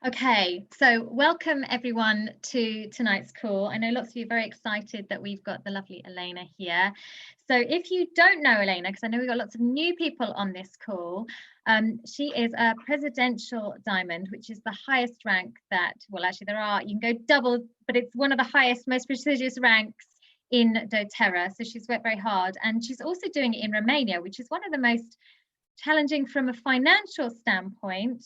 Okay, so welcome everyone to tonight's call. I know lots of you are very excited that we've got the lovely Elena here. So if you don't know Elena, because I know we've got lots of new people on this call, she is a presidential diamond, which is the highest rank that, well, actually there are, you can go double, but it's one of the highest, most prestigious ranks in doTERRA. So she's worked very hard, and she's also doing it in Romania, which is one of the most challenging from a financial standpoint.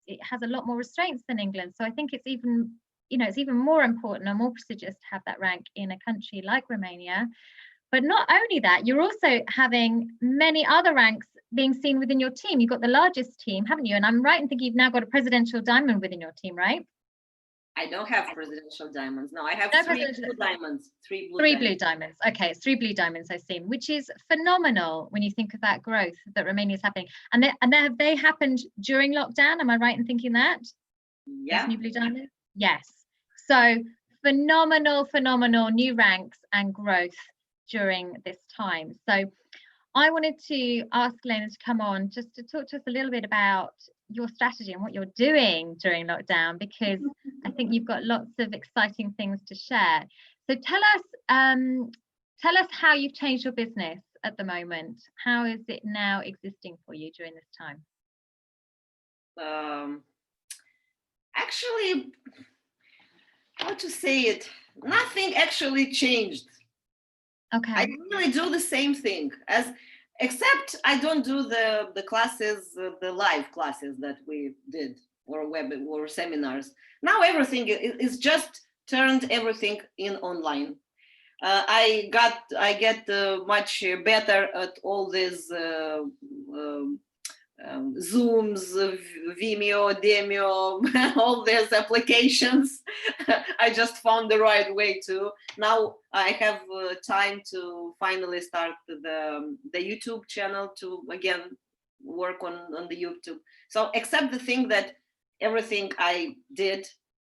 It has a lot more restraints than England. So I think it's even, it's even more important and more prestigious to have that rank in a country like Romania. But not only that, you're also having many other ranks being seen within your team. You've got the largest team, haven't you? And I'm right in thinking you've now got a presidential diamond within your team, right? I don't have presidential diamonds. No, I have three blue diamonds. Three blue diamonds. Okay, it's 3 blue diamonds I've seen, which is phenomenal when you think of that growth that Romania is happening. And they happened during lockdown. Am I right in thinking that? Yeah. Those new blue diamonds? Yes. So phenomenal new ranks and growth during this time. So I wanted to ask Elena to come on just to talk to us a little bit about your strategy and what you're doing during lockdown, because I think you've got lots of exciting things to share. So tell us how you've changed your business at the moment. How is it now existing for you during this time? Actually, how to say it? Nothing actually changed. Okay. I really do the same thing except I don't do the classes, the live classes that we did, or web or seminars. Now everything is just turned everything in online. I get much better at all these Zooms, Vimeo, Demio, all these applications. I just found the right way to. Now I have time to finally start the YouTube channel to again work on the YouTube. So except the thing that everything I did,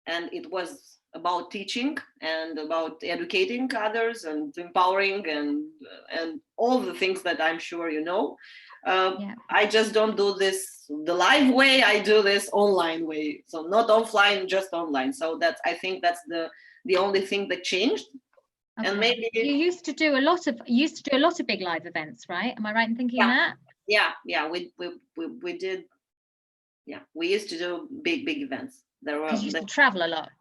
and it was about teaching and about educating others and empowering and all the things that I'm sure you know. I just don't do this the live way. I do this online way. So not offline, just online. So I think that's the only thing that changed. Okay. And maybe you used to do a lot of big live events, right? Am I right in thinking that? Yeah. We did. Yeah, we used to do big events. There were. You used to travel a lot.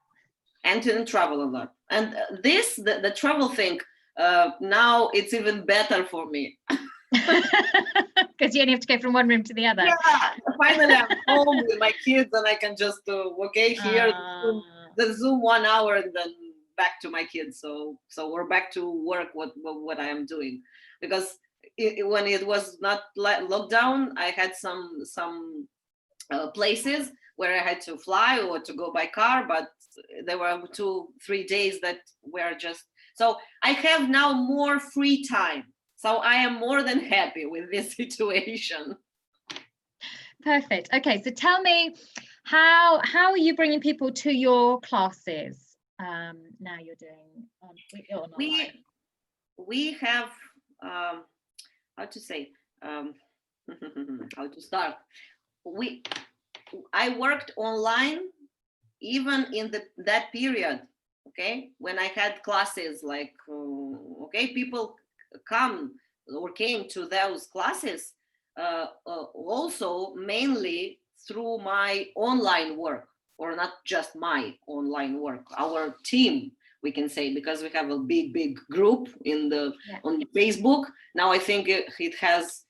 And to travel a lot. And the travel thing. Now it's even better for me. Because you only have to go from one room to the other. Yeah, finally I'm home with my kids and I can just here the Zoom 1 hour and then back to my kids. So we're back to work what I am doing, because when it was not lockdown, I had some places where I had to fly or to go by car, but there were 2-3 days that were just. So I have now more free time. So I am more than happy with this situation. Perfect. Okay, so tell me, how are you bringing people to your classes now you're doing online? We have, how to say, how to start. I worked online even in that period, okay, when I had classes like, people came to those classes also mainly through my online work, or not just my online work, our team, we can say, because we have a big group on Facebook. Now I think it has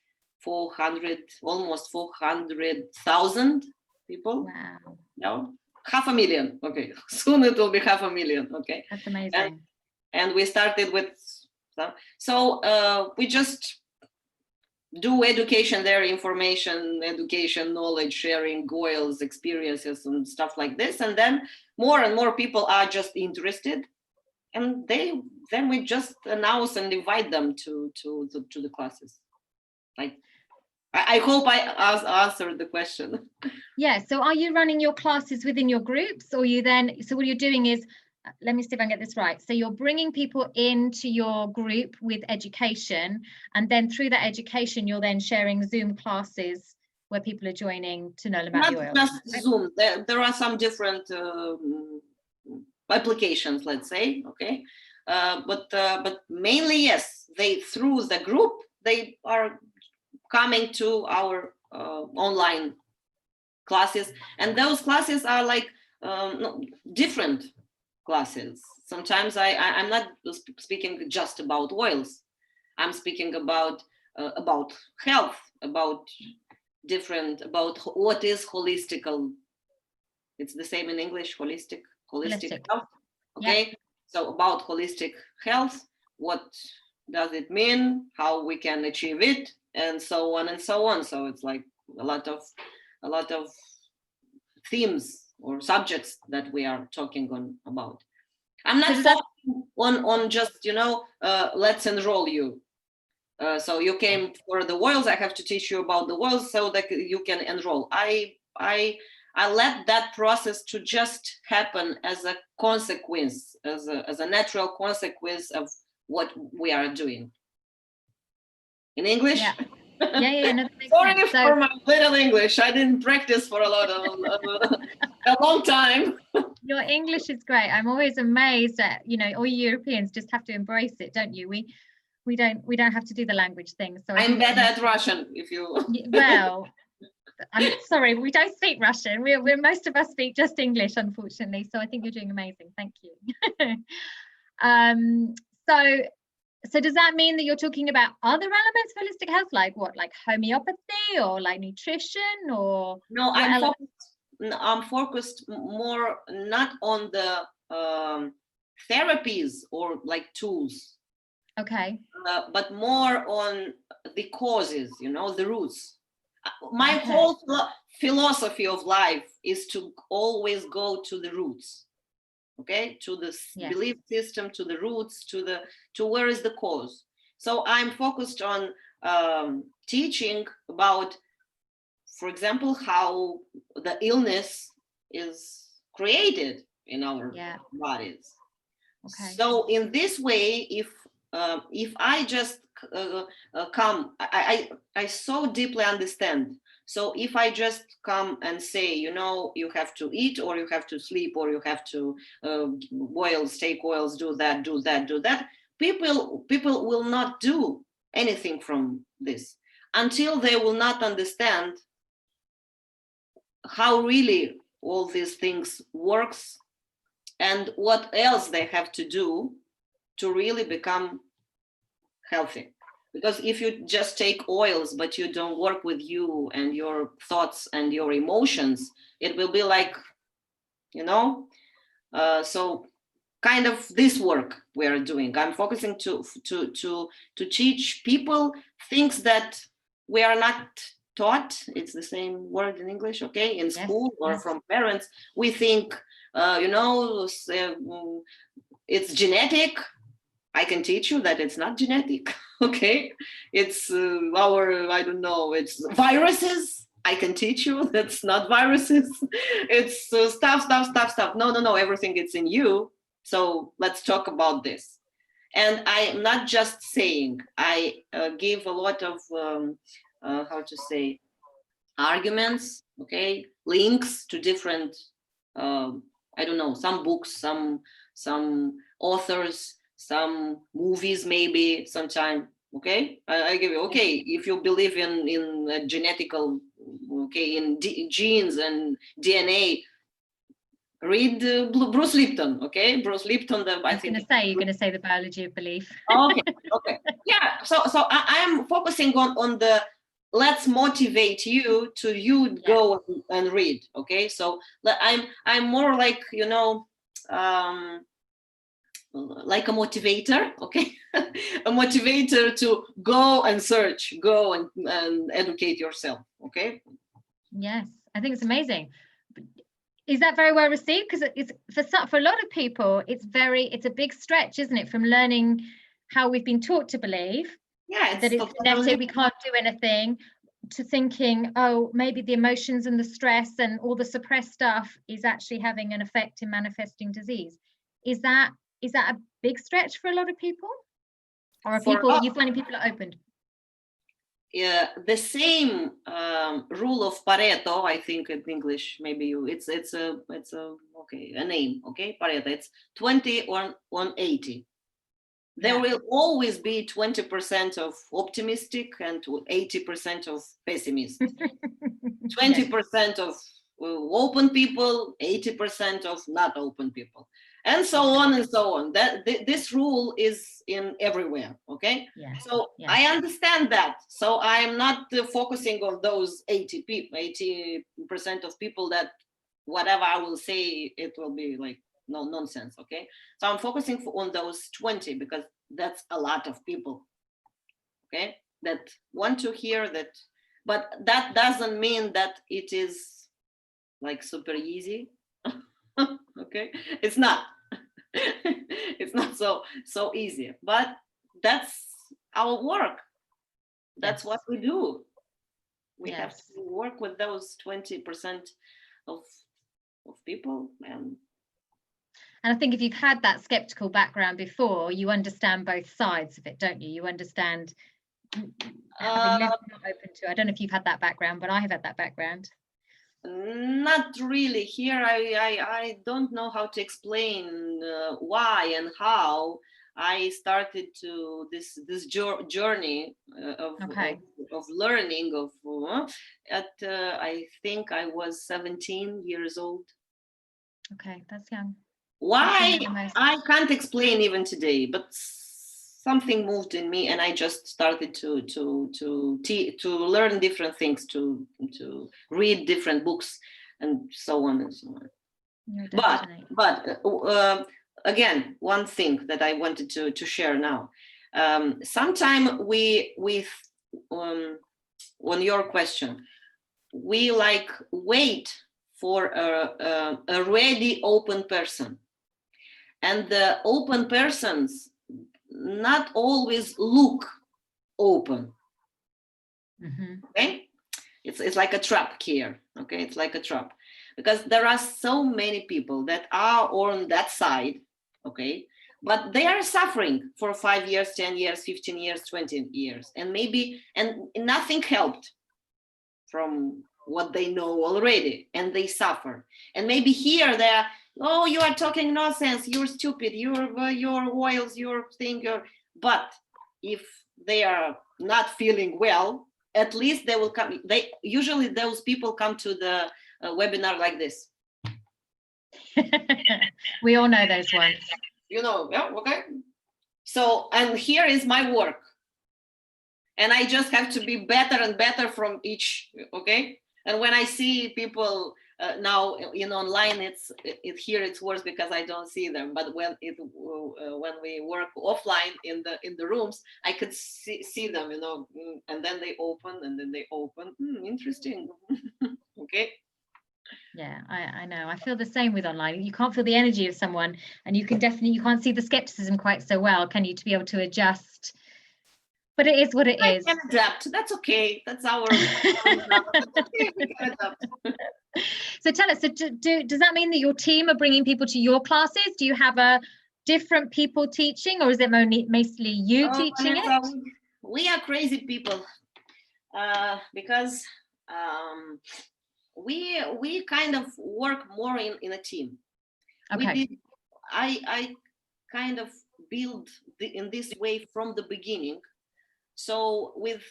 almost 400,000 people. Wow. No, 500,000. Okay, soon it will be 500,000. Okay, that's amazing. And we started with. So we just do education there, education, knowledge sharing, goals, experiences, and stuff like this. And then more and more people are just interested, and then we just announce and invite them to the classes. Like, I hope I answered the question. Yeah. So are you running your classes within your groups, or so what you're doing is, let me see if I can get this right. So you're bringing people into your group with education, and then through that education, you're then sharing Zoom classes where people are joining to learn about the oil. Not just Zoom. There are some different applications, let's say, okay, but mainly, yes, they, through the group, they are coming to our online classes, and those classes are like different classes. Sometimes I'm not speaking just about oils. I'm speaking about health, about what is holistical. It's the same in English, holistic health. Okay, yeah. So about holistic health, what does it mean, how we can achieve it, and so on and so on. So it's like a lot of themes or subjects that we are talking about. I'm not focusing on just, let's enroll you. So you came for the oils, I have to teach you about the oils so that you can enroll. I let that process to just happen as a consequence, as a natural consequence of what we are doing. In English? Yeah. Yeah. No, Sorry for my little English. I didn't practice for a long time. Your English is great. I'm always amazed at, all Europeans just have to embrace it, don't you? We don't have to do the language thing. So I'm better at Russian, if you. Well, I'm sorry, we don't speak Russian. We're most of us speak just English, unfortunately. So I think you're doing amazing. Thank you. So does that mean that you're talking about other elements of holistic health, like what, like homeopathy or like nutrition, or? No, I'm focused more not on the therapies or like tools. Okay. But more on the causes, the roots. My whole philosophy of life is to always go to the roots. Okay, to the belief system, to the roots, to where is the cause. So I'm focused on teaching about, for example, how the illness is created in our bodies. Okay. So in this way, if I just come, I so deeply understand. So if I just come and say, you have to eat, or you have to sleep, or you have to take oils, do that, people will not do anything from this until they will not understand how really all these things works and what else they have to do to really become healthy. Because if you just take oils, but you don't work with you and your thoughts and your emotions, it will be like, so kind of this work we are doing. I'm focusing to teach people things that we are not taught. It's the same word in English, okay? In school or from parents, we think, it's genetic. I can teach you that it's not genetic, okay? It's it's viruses. I can teach you that's not viruses. It's stuff. No, everything is in you. So let's talk about this. And I'm not just saying, I give a lot of, arguments, okay? Links to different, some books, some authors, some movies, maybe sometime, okay? I give you, okay, if you believe in genetical, okay, in genes and DNA, read Bruce Lipton, okay? Bruce Lipton. You're going to say the biology of belief. Okay. Yeah, so I am focusing on the, let's motivate you to go and read, okay? So I'm more like, like a motivator, okay? A motivator to go and search, go and educate yourself, okay? Yes, I think it's amazing. Is that very well received? Because it's for a lot of people, it's a big stretch, isn't it, from learning how we've been taught to believe that it's genetic, we can't do anything, to thinking, oh, maybe the emotions and the stress and all the suppressed stuff is actually having an effect in manifesting disease. Is that a big stretch for a lot of people? Or are you finding people are open? the same rule of Pareto, I think in English, maybe it's a okay, a name, okay, Pareto. It's 20 on 80. There will always be 20% of optimistic and 80% of pessimist. 20% of open people, 80% of not open people, and so on and so on. That this rule is in everywhere. Okay, so I understand that. So I am not focusing on those 80% of people that whatever I will say, it will be like no nonsense. Okay, so I'm focusing on those 20 because that's a lot of people. Okay, that want to hear that. But that doesn't mean that it is like super easy. Okay, it's not. It's not so easy, but that's our work. That's what we do. We have to work with those 20% of people. And I think if you've had that skeptical background before, you understand both sides of it, don't you? You understand having lived not open to. I don't know if you've had that background, but I have had that background. Not really. Here, I don't know how to explain why and how I started to this journey of learning I think I was 17 years old. Okay, that's young. Why? I can't explain even today, but something moved in me, and I just started to learn different things, to read different books, and so on and so on. But again, one thing that I wanted to share now. Sometime on your question, we like wait for a ready open person, and the open persons not always look open. Okay, it's like a trap here. Okay, it's like a trap, because there are so many people that are on that side. Okay, but they are suffering for 5 years, 10 years, 15 years, 20 years, and nothing helped from what they know already, and they suffer. And maybe here they're, oh, you are talking nonsense, you're stupid, your oils, your thing, but if they are not feeling well, at least they will come. Usually those people come to the webinar like this. We all know those ones. Okay. So, and here is my work, and I just have to be better and better from each. Okay. And when I see people now in online, it's worse because I don't see them. But when we work offline in the rooms, I could see them, and then they open, and then they open. Interesting. Okay. Yeah, I know. I feel the same with online. You can't feel the energy of someone, and you can't see the skepticism quite so well, can you, to be able to adjust? But it is what it is. I can adapt. That's okay. That's our. Okay, we can adapt. So tell us. So does that mean that your team are bringing people to your classes? Do you have different people teaching, or is it mostly you teaching it? We are crazy people, because we kind of work more in a team. Okay. I kind of build in this way from the beginning. So with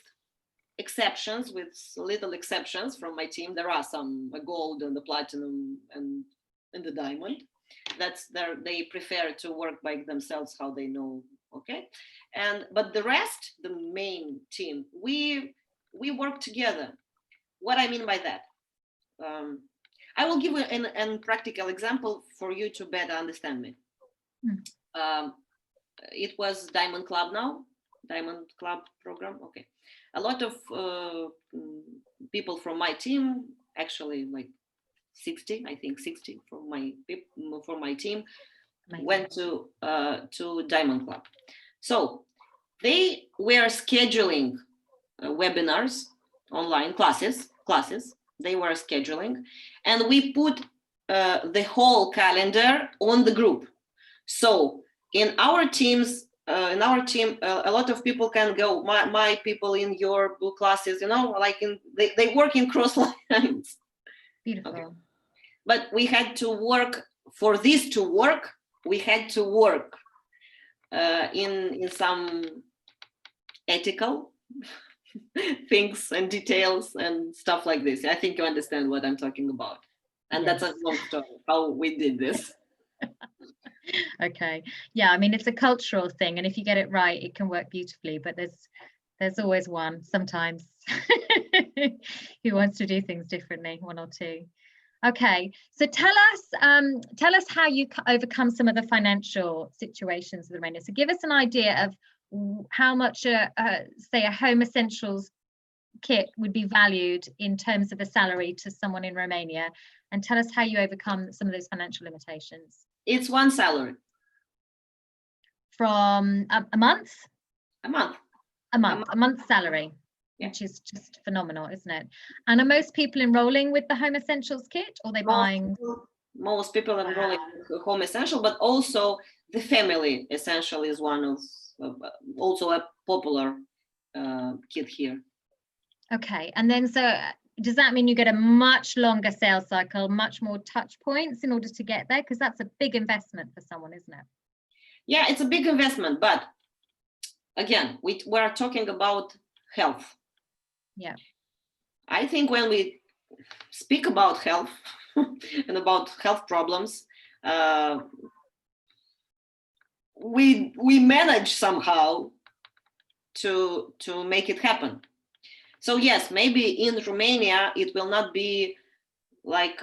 exceptions, with little exceptions from my team, there are some, a gold and the platinum and the diamond. They prefer to work by themselves, how they know. Okay, but the rest, the main team, we work together. What I mean by that, I will give a practical example for you to better understand me. It was Diamond Club program. Okay, a lot of people from my team, actually like 60 from my team, went to Diamond Club. So they were scheduling webinars, online classes. They were scheduling, and we put the whole calendar on the group. So in our team's in our team, a lot of people can go. My people in your classes, like they work in cross lines. Beautiful. Okay. But we had to work for this to work. We had to work in some ethical things and details and stuff like this. I think you understand what I'm talking about. And Yes. that's a long story, how we did this. Okay. Yeah, I mean, it's a cultural thing, and if you get it right, it can work beautifully, but there's always one sometimes who wants to do things differently, one or two. Okay, so tell us how you overcome some of the financial situations with Romania. So give us an idea of how much say a home essentials kit would be valued in terms of a salary to someone in Romania, and tell us how you overcome some of those financial limitations. It's one salary. From a month? A month. A month's salary, yeah. Which is just phenomenal, isn't it? And are most people enrolling with the Home Essentials kit, or are they buying? Most people are enrolling with Home Essential, but also the Family Essential is one of also a popular kit here. Okay, and then so does that mean you get a much longer sales cycle, much more touch points in order to get there? Because that's a big investment for someone, isn't it? Yeah, it's a big investment, but again, we're talking about health. Yeah. I think when we speak about health and about health problems, we manage somehow to make it happen. So yes, maybe in Romania it will not be like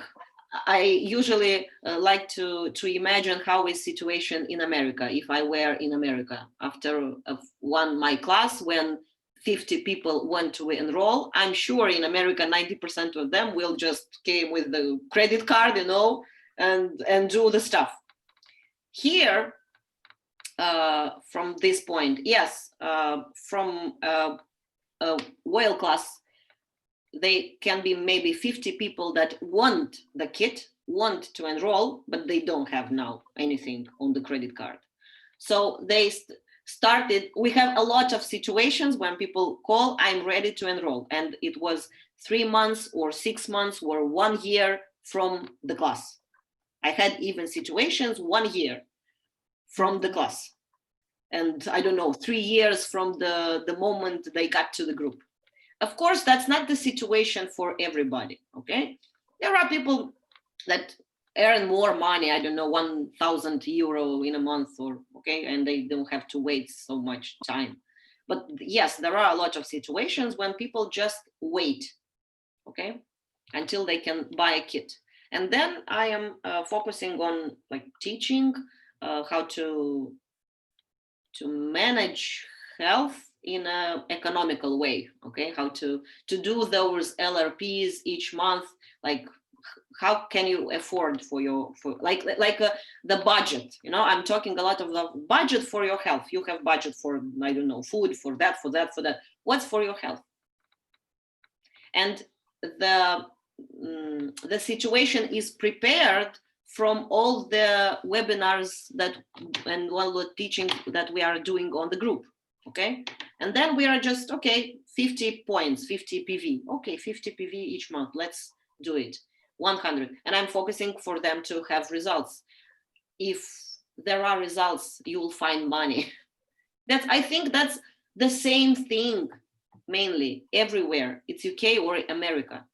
I usually like to imagine how is situation in America if I were in America after my class when 50 people want to enroll. I'm sure in America 90% of them will just came with the credit card, and do the stuff. Here, from this point, yes, from oil class, they can be maybe 50 people that want the kit, want to enroll, but they don't have now anything on the credit card. So they started, we have a lot of situations when people call, I'm ready to enroll. And it was 3 months or 6 months or 1 year from the class. I had even situations 1 year from the class. And I don't know, 3 years from the moment they got to the group. Of course, that's not the situation for everybody, okay? There are people that earn more money, I don't know, 1,000 euro in a month, or okay, and they don't have to wait so much time. But yes, there are a lot of situations when people just wait, okay, until they can buy a kit. And then I am focusing on like teaching how to manage health in an economical way, okay? How to do those LRPs each month, like how can you afford for the budget, I'm talking a lot of the budget for your health. You have budget for, I don't know, food, for that. What's for your health? And the situation is prepared from all the webinars and all the teaching that we are doing on the group, okay? And then we are just, okay, 50 points, 50 PV. Okay, 50 PV each month, let's do it. 100. And I'm focusing for them to have results. If there are results, you will find money. I think that's the same thing, mainly everywhere. It's UK or America.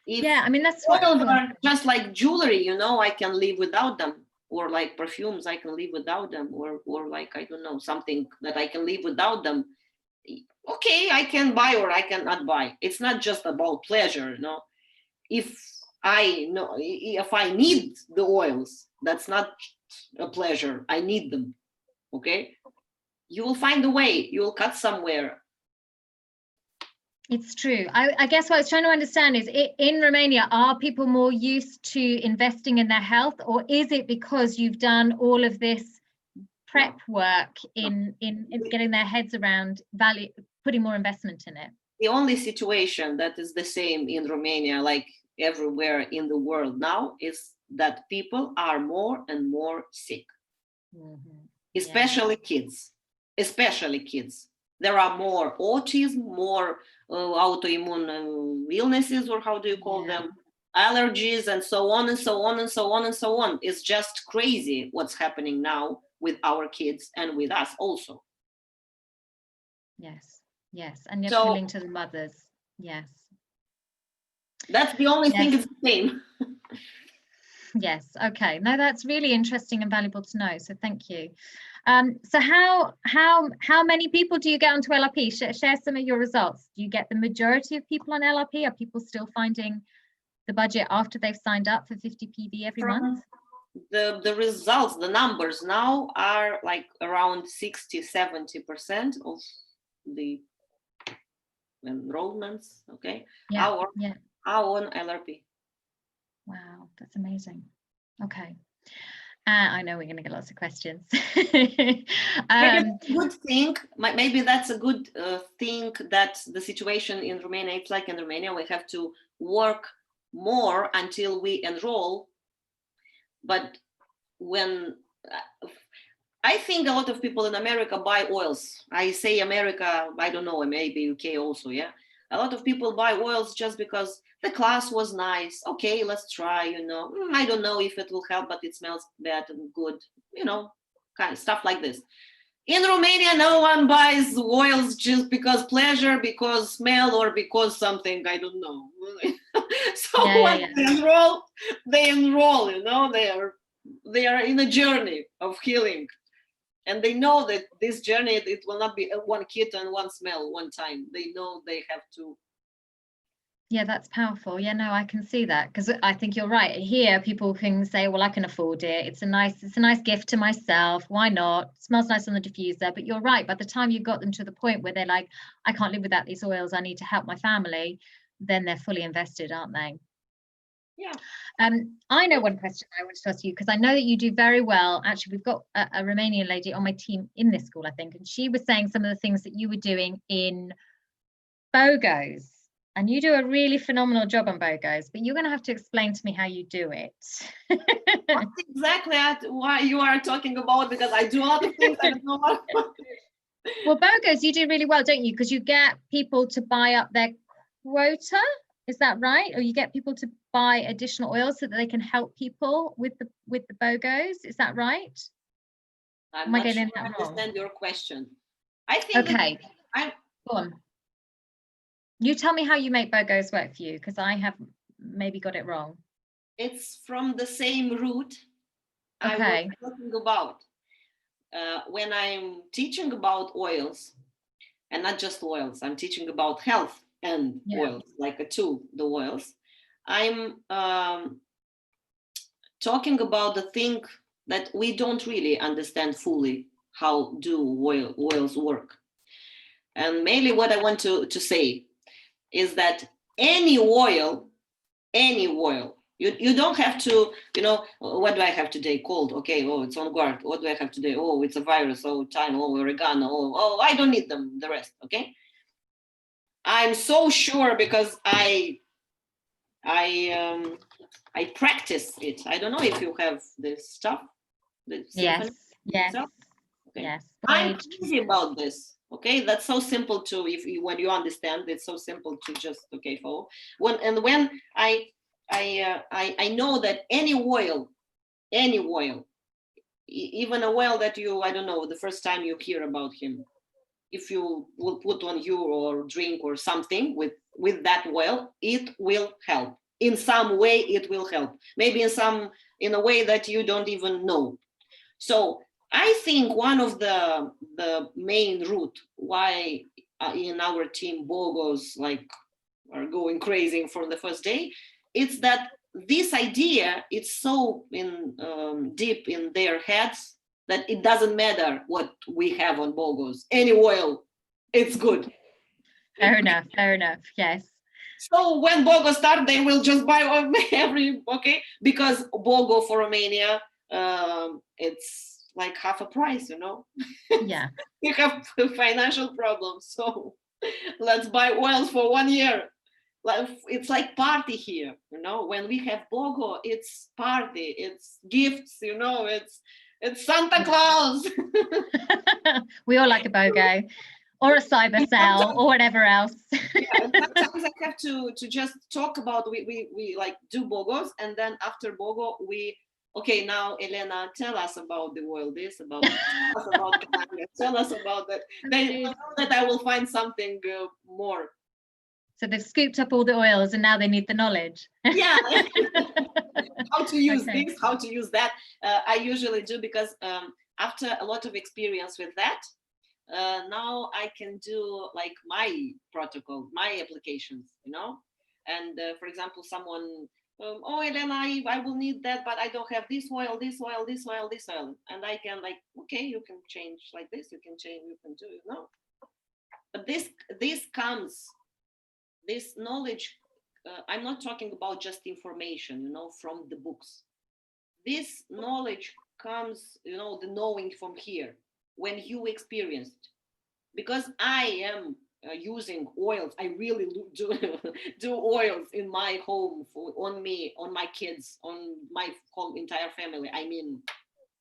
Yeah, I mean, that's what are just like jewelry, I can live without them, or like perfumes, I can live without them, or like, I don't know, something that I can live without them. Okay, I can buy or I cannot buy. It's not just about pleasure, If I need the oils, that's not a pleasure. I need them. Okay, you will find a way. You will cut somewhere. It's true. I guess what I was trying to understand is, in Romania, are people more used to investing in their health, or is it because you've done all of this prep work in getting their heads around putting more investment in it? The only situation that is the same in Romania, like everywhere in the world now, is that people are more and more sick, especially kids. especially kids. There are more autism, more autoimmune illnesses, or how do you call them? Allergies, and so on and so on and so on and so on. It's just crazy what's happening now with our kids and with us also. Yes, and you're appealing to the mothers. Yes. That's the only thing is the same. Yes. Okay. No, that's really interesting and valuable to know. So thank you. So how many people do you get onto LRP? Share some of your results. Do you get the majority of people on LRP? Are people still finding the budget after they've signed up for 50 PV every month? The results, the numbers now are like around 60-70% of the enrollments. Okay. Are on LRP. Wow, that's amazing. Okay. I know we're going to get lots of questions. Maybe good thing. Maybe that's a good thing that the situation in Romania, it's like in Romania, we have to work more until we enroll. But when I think a lot of people in America buy oils. I say America, I don't know, maybe UK also, yeah. A lot of people buy oils just because the class was nice. Okay, let's try, I don't know if it will help, but it smells bad and good, kind of stuff like this. In Romania, no one buys oils just because pleasure, because smell, or because something, I don't know. So when they enroll, they are in a journey of healing. And they know that this journey, it will not be one kit and one smell one time. They know they have to. Yeah, that's powerful. Yeah, no, I can see that, because I think you're right. Here, people can say, well, I can afford it. It's a nice gift to myself. Why not? It smells nice on the diffuser. But you're right. By the time you got them to the point where they're like, I can't live without these oils, I need to help my family, then they're fully invested, aren't they? Yeah. I know one question I want to ask you, because I know that you do very well. Actually, we've got a Romanian lady on my team in this school, I think, and she was saying some of the things that you were doing in BOGOs, and you do a really phenomenal job on BOGOs, but you're going to have to explain to me how you do it. That's exactly what you are talking about, because I do a lot of things I don't know what. Well, BOGOs, you do really well, don't you? Because you get people to buy up their quota. Is that right? Or you get people to buy additional oils so that they can help people with the BOGOs? Is that right? Am I getting that wrong? I understand your question. I think. Okay. Go on. You tell me how you make BOGOs work for you, because I have maybe got it wrong. It's from the same root I was talking about. When I'm teaching about oils, and not just oils, I'm teaching about health and oils, like a tool, the oils. I'm talking about the thing that we don't really understand fully, how do oils work. And mainly what I want to say is that any oil, you don't have to, what do I have today? Cold. Okay. Oh, it's on guard. What do I have today? Oh, it's a virus. Oh, thyme. Oh, oregano. Oh, I don't need them. The rest. Okay. I'm so sure because I practice it. I don't know if you have this stuff. Yes. Okay. Yes. I'm easy about this. Okay, that's so simple to when you understand. It's so simple to just follow. When I know that any oil, even a oil that I don't know, the first time you hear about him, if you will put on you or drink or something with that oil, it will help in some way. It will help, maybe in a way that you don't even know. So I think one of the main route why in our team BOGOs are going crazy for the first day, it's that this idea, it's so deep in their heads that it doesn't matter what we have on BOGOs. Any oil, it's good. Fair enough. Yes. So when BOGO start, they will just buy because BOGO for Romania, it's like half a price, Yeah. You have financial problems, so let's buy oils for 1 year. It's like party here, when we have BOGO, it's party, it's gifts, It's Santa Claus. We all like a BOGO or a cyber cell or whatever else. Yeah, and sometimes I have to just talk about, we like do BOGOs, and then after BOGO okay, now Elena, tell us about the oil, this, about tell us about Canada, tell us about that. Then I know that I will find something more. So they've scooped up all the oils and now they need the knowledge. Yeah. How to use this, how to use that. I usually do, because after a lot of experience with that, now I can do like my protocol, my applications, and for example, someone, oh, Elena, I will need that, but I don't have this oil, this oil, this oil, this oil, and I can like, okay, you can change like this, you can change, you can do, but this knowledge, I'm not talking about just information, from the books. This knowledge comes, the knowing from here, when you experienced, because I am using oils. I really do oils in my home, on me, on my kids, on my whole entire family. I mean,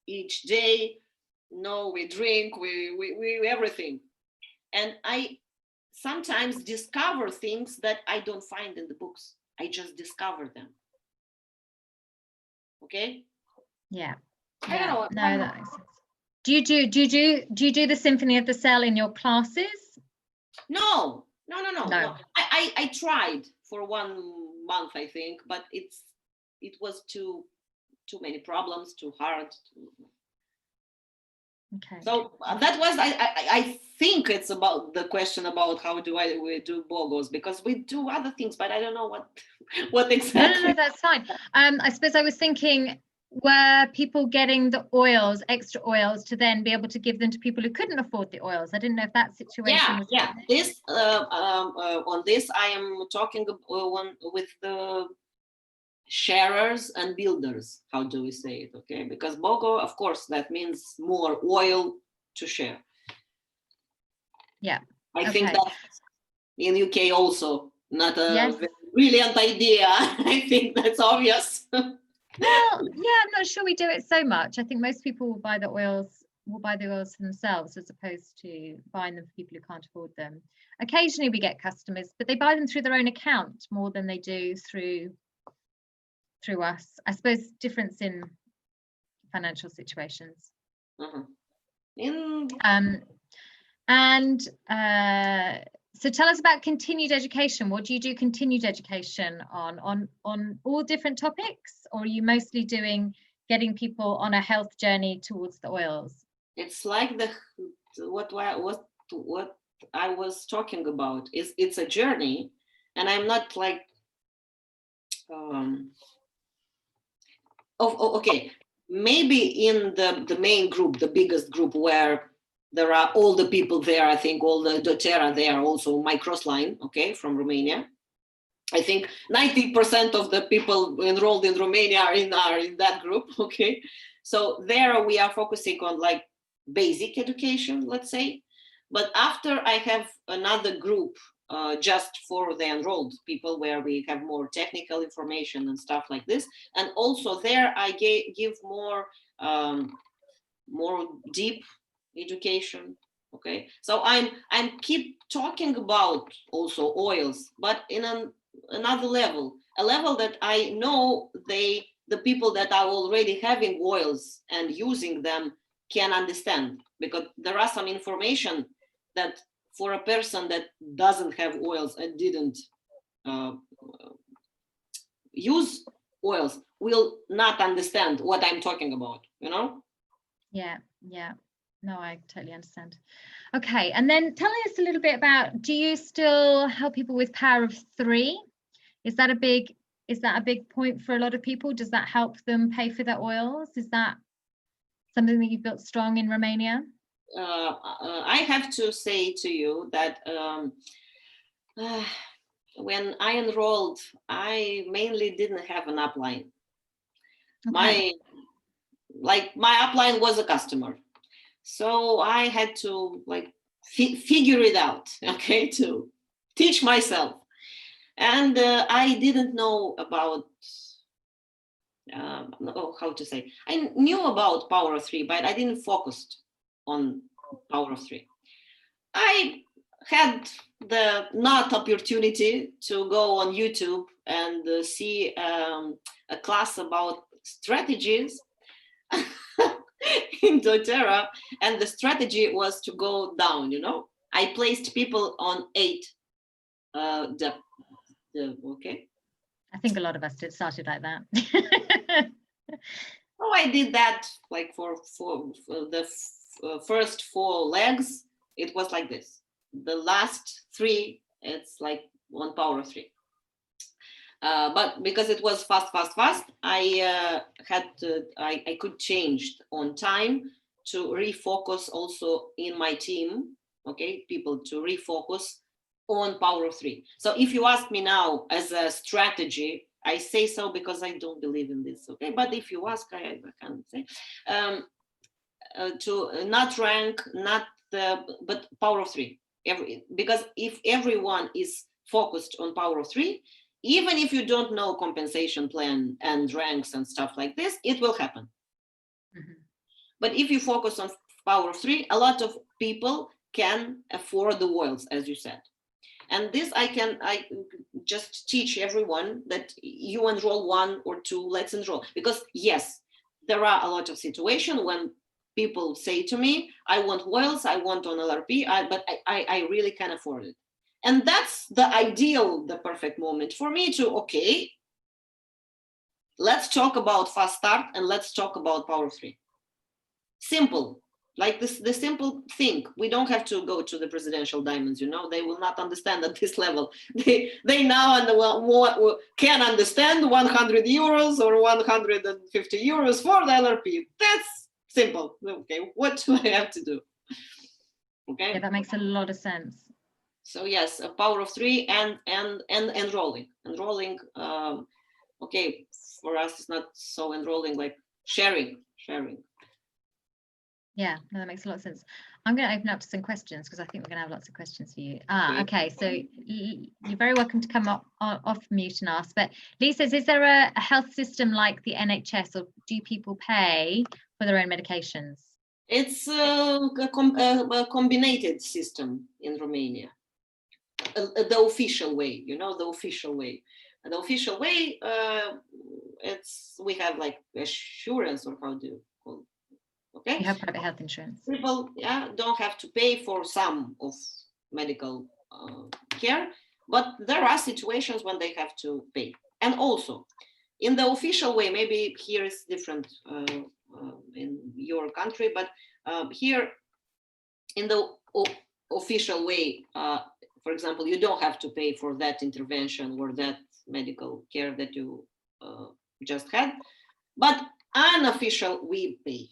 each day, we drink, we everything. And I sometimes discover things that I don't find in the books. I just discover them. Okay? Yeah. I don't know. No, that makes sense. Do you do the Symphony of the Cell in your classes? No. I tried for 1 month, I think, but it was too many problems, too hard. Okay. So that was, I think it's about the question about how we do BOGOs, because we do other things, but I don't know what exactly. No, that's fine. I suppose I was thinking, were people getting the oils, extra oils, to then be able to give them to people who couldn't afford the oils? I didn't know if that situation was. Yeah. This on this I am talking with the sharers and builders. How do we say it? Okay, because BOGO, of course, that means more oil to share. Yeah, I think that in UK also not a brilliant idea. I think that's obvious. Well, yeah, I'm not sure we do it so much. I think most people will buy the oils for themselves, as opposed to buying them for people who can't afford them. Occasionally we get customers, but they buy them through their own account more than they do through us. I suppose difference in financial situations. So tell us about continued education. What do you do continued education on all different topics, or are you mostly getting people on a health journey towards the oils? It's like what I was talking about. It's a journey, and I'm not like okay, maybe in the main group, the biggest group, where there are all the people there, I think all the doTERRA there, also my crossline, okay, from Romania. I think 90% of the people enrolled in Romania are in that group, okay. So there we are focusing on like basic education, let's say. But after I have another group just for the enrolled people, where we have more technical information and stuff like this. And also there I give more deep education. Okay, so I'm keep talking about also oils, but in another level, a level that I know the people that are already having oils and using them can understand, because there are some information that for a person that doesn't have oils and didn't use oils will not understand what I'm talking about, Yeah. No, I totally understand. Okay, and then tell us a little bit about, do you still help people with Power of 3? Is that a big point for a lot of people? Does that help them pay for their oils? Is that something that you've built strong in Romania? I have to say to you that when I enrolled, I mainly didn't have an upline. Okay. My upline was a customer. So I had to figure it out, okay, to teach myself. And I didn't know about how to say, I knew about power of three, but I didn't focus on power of three. I had the not opportunity to go on YouTube and see a class about strategies in doTERRA, and the strategy was to go down. I placed people on 8 okay. I think a lot of us started like that. Oh, I did that like for the first 4 legs. It was like this. The last 3, it's like on power of 3. But because it was fast, I could change on time to refocus also in my team. Okay, people to refocus on power of 3. So if you ask me now as a strategy, I say so because I don't believe in this. Okay, but if you ask, I can say to not rank, but power of 3. Because if everyone is focused on power of 3, even if you don't know compensation plan and ranks and stuff like this, it will happen. Mm-hmm. But if you focus on power of 3, a lot of people can afford the worlds, as you said. And this I just teach everyone that you enroll 1 or 2, let's enroll. Because yes, there are a lot of situations when people say to me, I want Wales, I want on LRP, but I really can afford it. And that's the ideal, the perfect moment for me to, okay, let's talk about fast start and let's talk about power 3. Simple. Like this, the simple thing. We don't have to go to the presidential diamonds, they will not understand at this level. They now can understand 100 euros or 150 euros for the LRP. That's simple. Okay, what do I have to do? Okay. Yeah, that makes a lot of sense. So yes, a power of 3 and enrolling. Okay, for us it's not so enrolling, like sharing. Yeah, no, that makes a lot of sense. I'm going to open up to some questions because I think we're going to have lots of questions for you. Okay, so you're very welcome to come off mute and ask. But Lee says, is there a health system like the NHS, or do people pay for their own medications? It's a combined system in Romania. The official way, the official way. And the official way, we have like assurance, or how do you call it? Okay. You have private health insurance. People don't have to pay for some of medical care, but there are situations when they have to pay. And also, in the official way, maybe here is different in your country, but here in the official way, for example, you don't have to pay for that intervention or that medical care that you just had, but unofficial, we pay.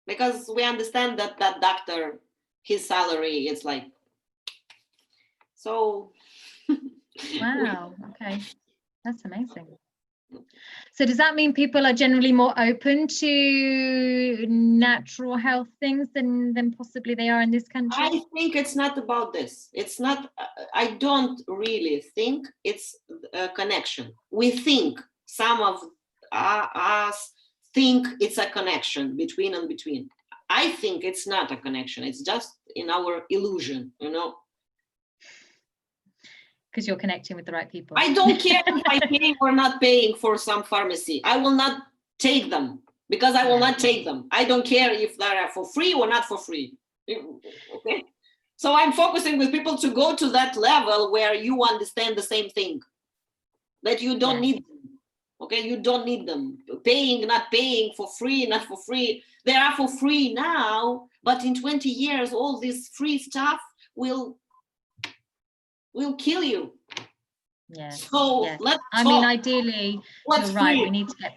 Because we understand that doctor, his salary is like, so. Wow, okay, that's amazing. So does that mean people are generally more open to natural health things than possibly they are in this country? I think it's not about this. It's not, I don't really think it's a connection. We think, some of us think it's a connection between. I think it's not a connection. It's just in our illusion, Because you're connecting with the right people. I don't care if I pay or not paying for some pharmacy. I will not take them because I will not take them. I don't care if they are for free or not for free. Okay. So I'm focusing with people to go to that level where you understand the same thing, that you don't need them. Okay, you don't need them. Paying, not paying, for free, not for free. They are for free now, but in 20 years, all this free stuff will kill you. Yeah. So let's talk. I mean, ideally, you're right. We need to get,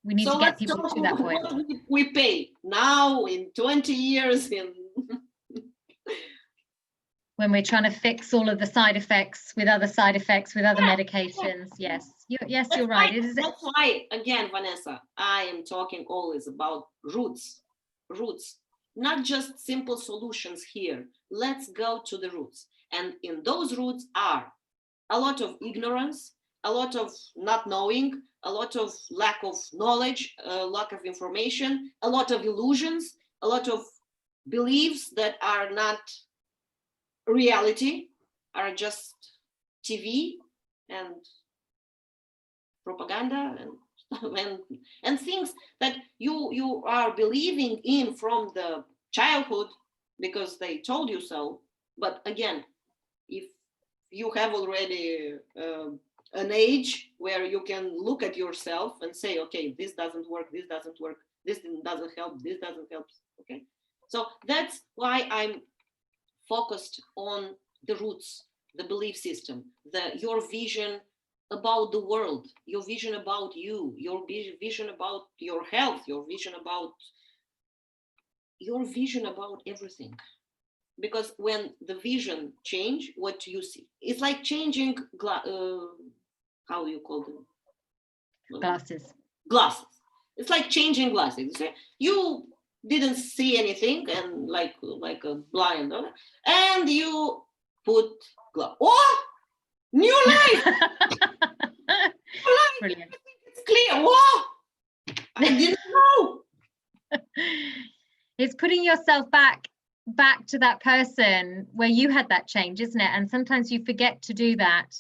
we need to get people to that point. What we pay now in 20 years when we're trying to fix all of the side effects with other medications. Yes, you're right. That's why, again, Vanessa, I am talking always about roots, not just simple solutions here. Let's go to the roots. And in those roots are a lot of ignorance, a lot of not knowing, a lot of lack of knowledge, lack of information, a lot of illusions, a lot of beliefs that are not reality, are just TV and propaganda and things that you are believing in from the childhood because they told you so. But again, if you have already an age where you can look at yourself and say, okay, this doesn't work, this doesn't work, this doesn't help, this doesn't help. Okay, so that's why I'm focused on the roots, the belief system, your vision about the world, your vision about you, your vision about your health, your vision about everything. Because when the vision change, what you see, it's like changing how do you call them? Glasses. It's like changing glasses. You didn't see anything and like a blind, and you put glass. Oh, new life! Brilliant. It's clear. Whoa! I didn't know. It's putting yourself back to that person where you had that change, isn't it? And sometimes you forget to do that.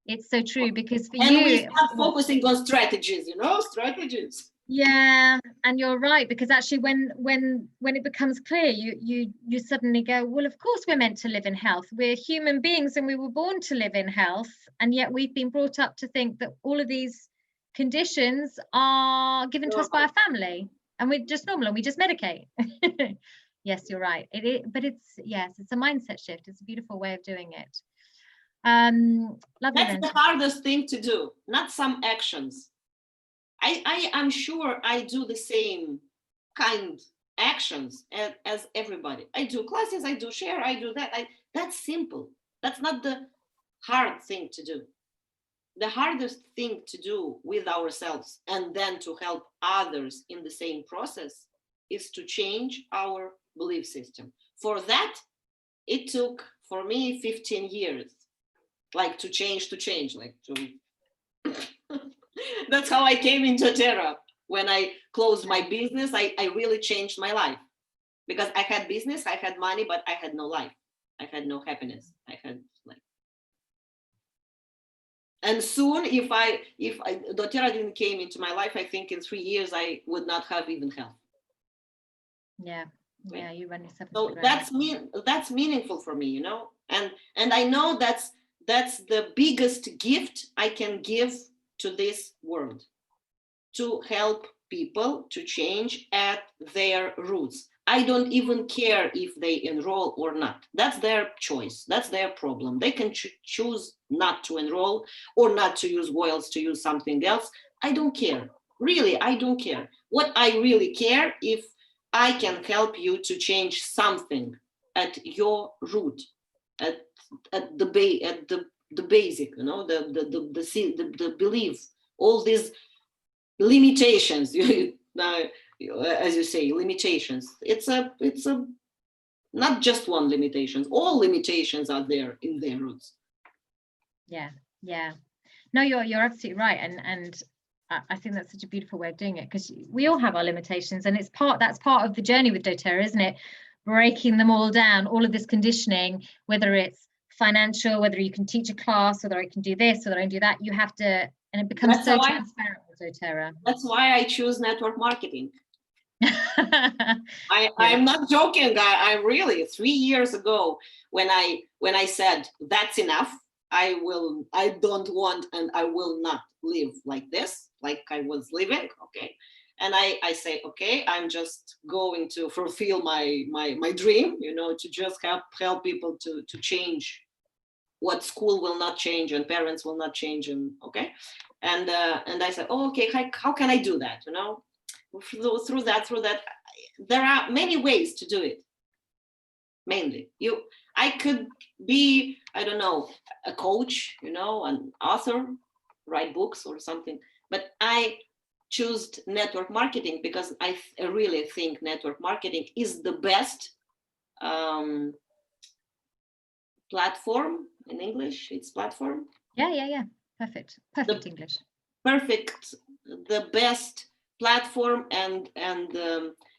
It's so true, because for you, we start focusing on strategies, strategies. Yeah, and you're right, because actually when it becomes clear, you suddenly go, well, of course we're meant to live in health. We're human beings and we were born to live in health, and yet we've been brought up to think that all of these conditions are given to us by our family, and we're just normal and we just medicate. Yes, you're right. But it's a mindset shift. It's a beautiful way of doing it. Lovely. That's the hardest thing to do, not some actions. I'm sure I do the same kind actions as everybody. I do classes, I do share, I do that. That's simple. That's not the hard thing to do. The hardest thing to do with ourselves and then to help others in the same process is to change our belief system. For that, it took for me 15 years, like to change, like to that's how I came into Terra. When I closed my business, I really changed my life, because I had business, I had money, but I had no life. I had no happiness. I had and soon, if doTERRA didn't came into my life, I think in 3 years I would not have even health. Yeah, you run yourself. So that's meaningful for me, and I know that's the biggest gift I can give to this world, to help people to change at their roots. I don't even care if they enroll or not. That's their choice. That's their problem. They can choose not to enroll or not to use oils, to use something else. I don't care. Really, I don't care. What I really care, if I can help you to change something at your root, at the basic, the belief, all these limitations, as you say, limitations. It's a not just one limitation. All limitations are there in their roots. Yeah. No, you're absolutely right, and I think that's such a beautiful way of doing it, because we all have our limitations, and that's part of the journey with doTERRA, isn't it? Breaking them all down, all of this conditioning, whether it's financial, whether you can teach a class, whether I can do this, whether I can do that, you have to, and it becomes so transparent with doTERRA. That's why I choose network marketing. I'm not joking. I really, 3 years ago, when I said that's enough, I don't want and I will not live like this, like I was living. Okay. And I say, okay, I'm just going to fulfill my dream, to just help people to change what school will not change and parents will not change. And okay. And I said, oh, okay, how can I do that? Through that, there are many ways to do it. Mainly, I could be, I don't know, a coach, an author, write books or something. But I chose network marketing because I really think network marketing is the best platform. In English, it's platform. Yeah. Perfect English. Perfect, the best platform and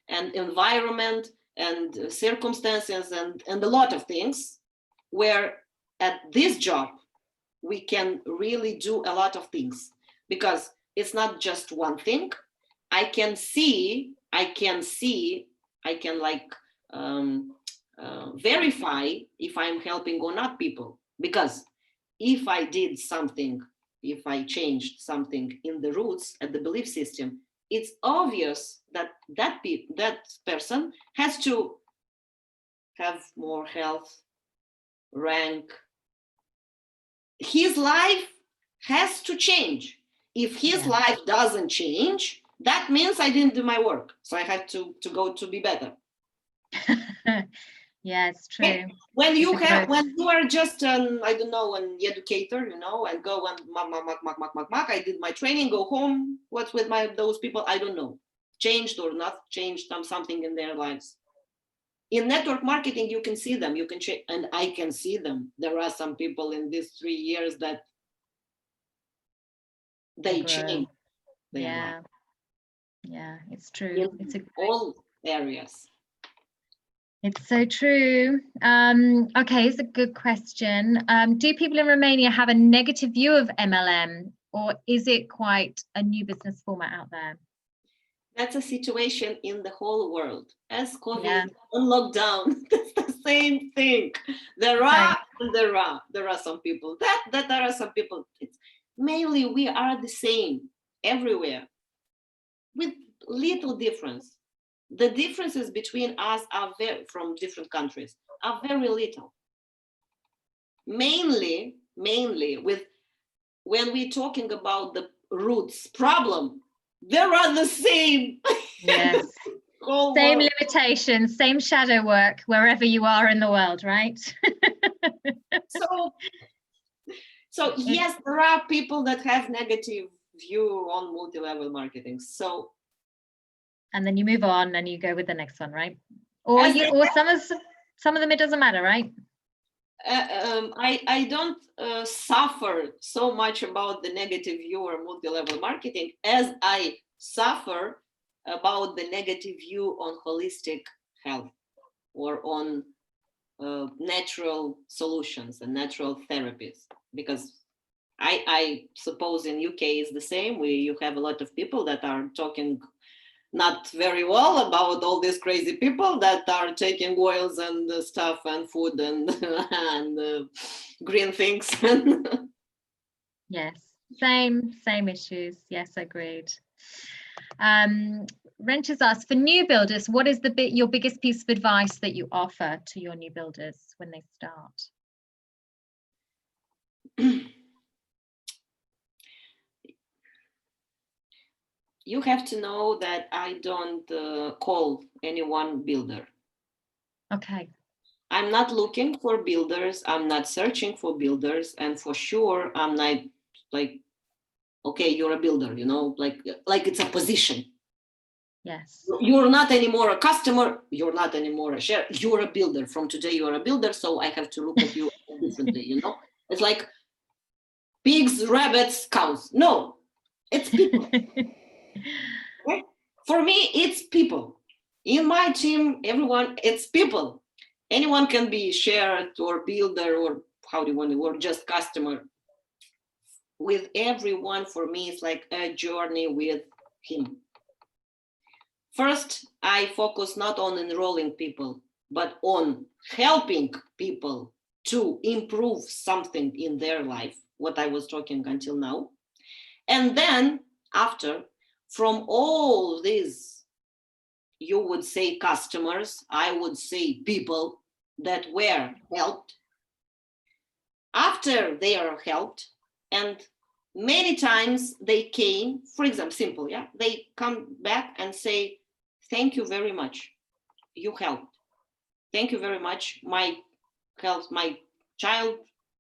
environment and circumstances and a lot of things, where at this job we can really do a lot of things, because it's not just one thing. I can like verify if I'm helping or not people, because if I did something, if I changed something in the roots at the belief system, it's obvious that that person has to have more health, rank. His life has to change. If his life doesn't change, that means I didn't do my work. So I have to go to be better. Yeah, it's true. When you are just I don't know, an educator, you know, and go and mark, I did my training, go home. What's with those people? I don't know. Changed or not changed something in their lives. In network marketing, you can see them, you can check, and I can see them. There are some people in these 3 years that they change. Yeah, it's true. In all areas. It's so true. Okay, it's a good question. Do people in Romania have a negative view of MLM, or is it quite a new business format out there? That's a situation in the whole world. As COVID and lockdown, it's the same thing. There are some people that there are some people. It's mainly we are the same everywhere, with little difference. The differences between us are from different countries are very little. Mainly with when we're talking about the roots problem, there are the same. Yes. Same limitations, same shadow work wherever you are in the world, right? So yes, there are people that have negative view on multi-level marketing. So, and then you move on and you go with the next one, right? Or some of them it doesn't matter, right? I don't suffer so much about the negative view or multi-level marketing as I suffer about the negative view on holistic health or on natural solutions and natural therapies, because I suppose in UK is the same. You have a lot of people that are talking not very well about all these crazy people that are taking oils and stuff and food and green things. Yes, same issues. Yes, agreed. Renters asked, for new builders, what is your biggest piece of advice that you offer to your new builders when they start? You have to know that I don't call anyone builder. Okay. I'm not looking for builders. I'm not searching for builders. And for sure, I'm not like, okay, you're a builder, you know, like it's a position. Yes. You're not anymore a customer. You're not anymore a share. You're a builder. From today, you're a builder. So I have to look at you differently, you know? It's like pigs, rabbits, cows. No, it's people. Okay? For me, it's people. In my team, everyone, it's people. Anyone can be shared or builder or how do you want to work, just customer. With everyone, for me, it's like a journey with him. First, I focus not on enrolling people, but on helping people to improve something in their life, what I was talking until now. And then after, from all these, you would say customers, I would say people that were helped. After they are helped, and many times they came, for example, simple, yeah, they come back and say, thank you very much, you helped. Thank you very much, my health, my child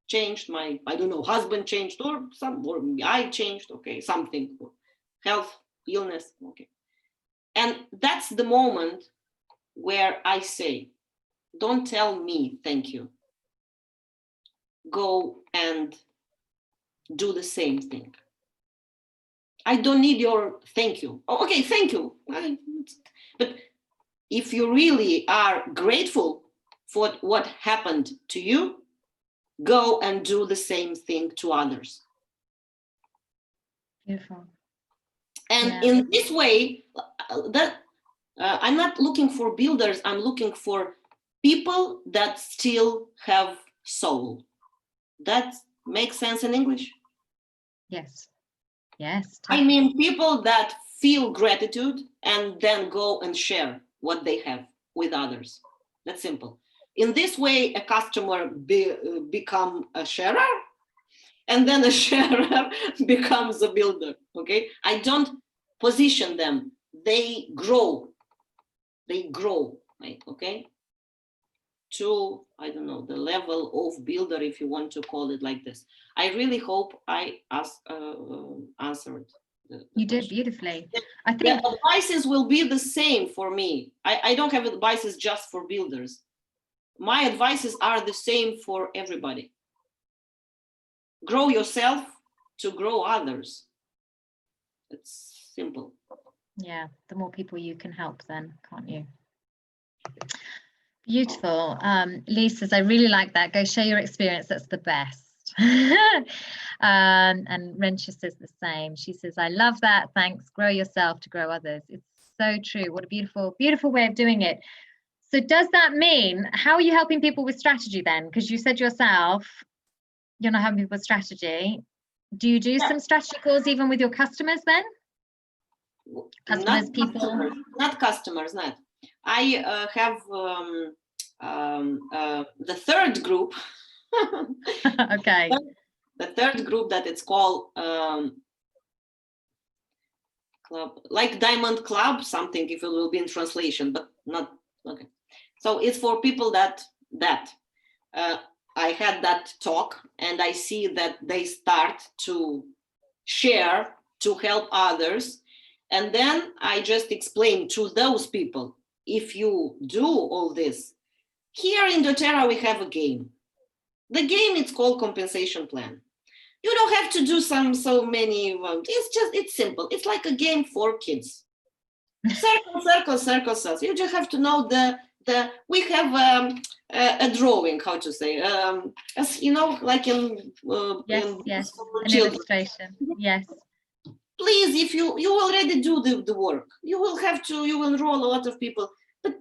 changed, my, I don't know, husband changed, or I changed, okay, something, health, illness, okay. And that's the moment where I say, don't tell me thank you. Go and do the same thing. I don't need your thank you. Oh, okay, thank you. But if you really are grateful for what happened to you, go and do the same thing to others. Beautiful. And in this way, I'm not looking for builders, I'm looking for people that still have soul. That makes sense in English? Yes. Yes. I mean, people that feel gratitude and then go and share what they have with others. That's simple. In this way, a customer become a sharer, and then a sharer becomes a builder. Okay, I don't position them. They grow. They grow. Right? Okay. To, I don't know, the level of builder, if you want to call it like this. I really hope I answered. You did beautifully. I think the advices will be the same for me. I don't have advices just for builders. My advices are the same for everybody. Grow yourself to grow others. It's simple. Yeah, the more people you can help then, can't you? Beautiful. Lee says, I really like that. Go share your experience. That's the best. And Rensha says the same. She says, I love that. Thanks. Grow yourself to grow others. It's so true. What a beautiful, beautiful way of doing it. So does that mean, how are you helping people with strategy then? Because you said yourself, you're not helping people with strategy. Do you do some strategy calls even with your customers then? Customers, people? Not customers, not. I have the third group. Okay. The third group that it's called club, like Diamond Club, something, if it will be in translation, but not, okay. So it's for people that I had that talk, and I see that they start to share, to help others. And then I just explain to those people, if you do all this, here in doTERRA we have a game. The game is called compensation plan. You don't have to do so many, it's simple. It's like a game for kids. Circle, circle, circle, circle. You just have to know we have a drawing, how to say, as you know, like in yes, an illustration. Yes. Please, if you already do the work, you will enroll a lot of people, but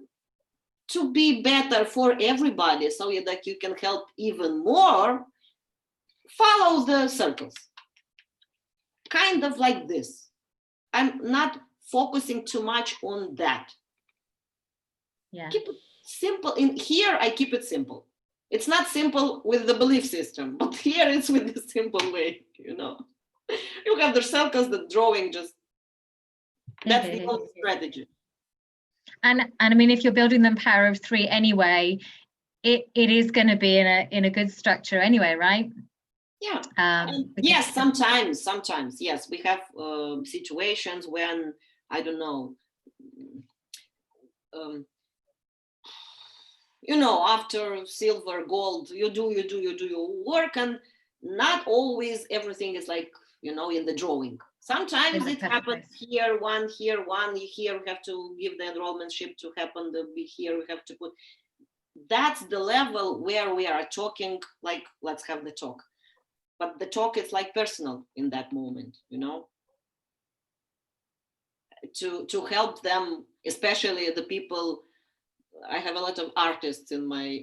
to be better for everybody, so that you can help even more, follow the circles. Kind of like this. I'm not focusing too much on that. Yeah. Keep it simple. In here, I keep it simple. It's not simple with the belief system, but here it's with the simple way, you know. You have the circles, the drawing, just that's the whole strategy. And I mean, if you're building them power of 3 anyway, it is going to be in a good structure anyway, right? Yeah. Yes, sometimes yes, we have situations when, I don't know, you know, after silver, gold, you do your work, and not always everything is like, you know, in the drawing. Sometimes it happens here one, here we have to give the enrollmentship to happen, here we have to put. That's the level where we are talking, like, let's have the talk. But the talk is like personal in that moment, you know, to help them, especially the people. I have a lot of artists in my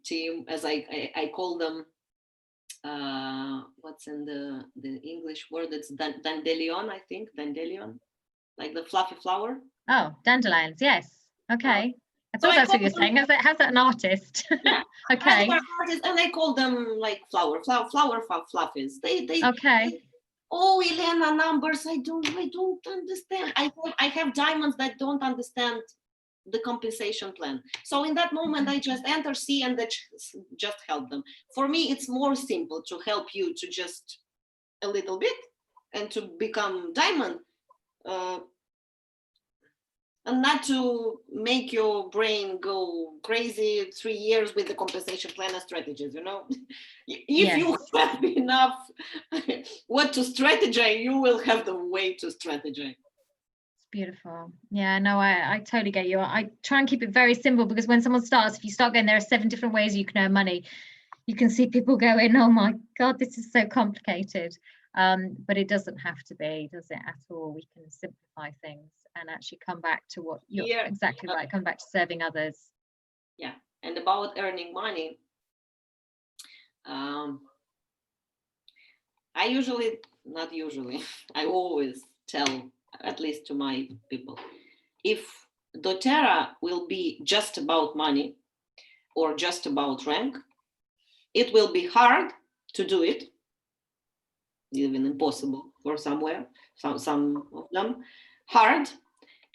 team, as I call them. What's in the English word? It's dandelion, I think, dandelion, like the fluffy flower. Oh, dandelions, yes. Okay. I thought that's what you're saying. How's that an artist? Yeah. Okay. And I call them like flower fluffies. They okay. Oh, Elena, numbers, I don't understand. I have diamonds that don't understand the compensation plan. So in that moment, I just enter C and just help them. For me, it's more simple to help you to just a little bit and to become diamond. and not to make your brain go crazy 3 years with the compensation plan and strategies, you know. If you have enough what to strategize, you will have the way to strategize. It's beautiful. Yeah, no, I totally get you. I try and keep it very simple, because when someone starts, if you start going, there are 7 different ways you can earn money, you can see people going, oh my God, this is so complicated. But it doesn't have to be, does it, at all? We can simplify things and actually come back to what you're exactly right, come back to serving others. Yeah, and about earning money, I always tell, at least to my people, if doTERRA will be just about money or just about rank, it will be hard to do it, even impossible for some of them, hard.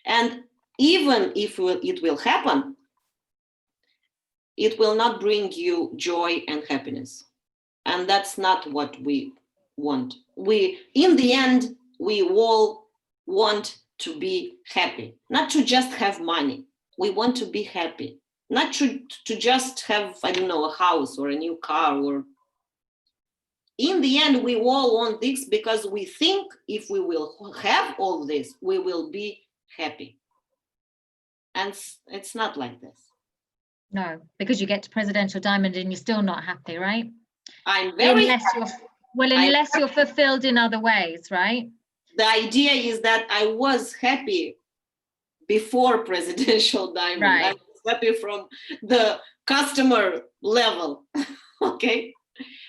And even if it will happen, it will not bring you joy and happiness. And that's not what we want. In the end, we all want to be happy, not to just have money. We want to be happy, not to just have, I don't know, a house or a new car. Or in the end, we all want this because we think if we will have all this, we will be happy. And it's not like this. No, because you get to Presidential Diamond and you're still not happy, right? I'm very happy. Unless you're fulfilled in other ways, right? The idea is that I was happy before Presidential Diamond. Right. I was happy from the customer level, okay?